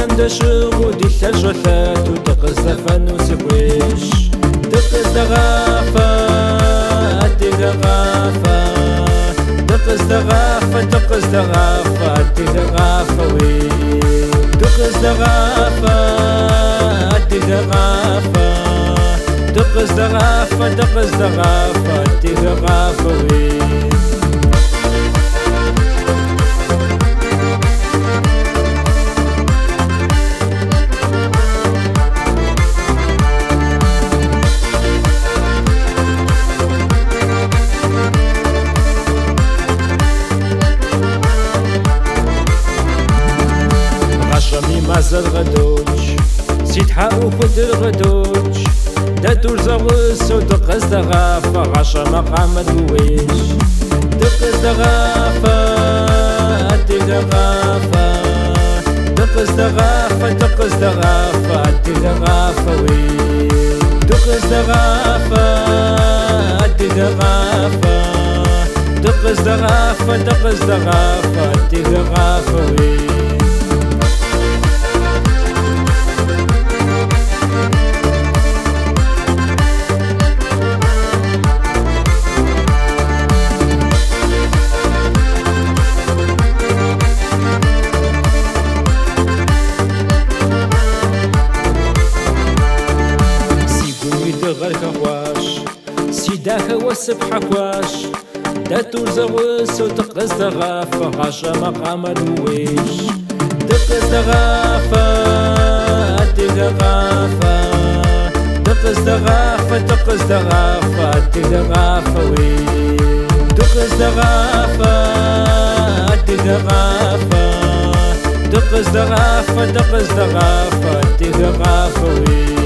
دشغو دي الشلشوثات ودقز دفن وسكويش دقز دغافة دغافة دقز دغافة دقز دغافة دغافة وي دقز دغافة دغافة دقز دغافة دقز دغافة دغافة وي رمي مازال غدوش سيد حاو خد الغدوش دا ترزا غس ودقز دغافة غاشا مقام الويش دقز دغافة دغافة دقز دغافة دقز دغافة دغافة وي دقز دغافة دغافة دقز دغافة دقز دغافة دغافة وي غير كواش سيداك وسبح كواش دا ترزا غوس ودقز دغافة غاشا مقام الويش دقز دغافة دغافة دقز دغافة دقز دغافة دغافة وي دقز دغافة دغافة دقز دغافة دقز دغافة دغافة وي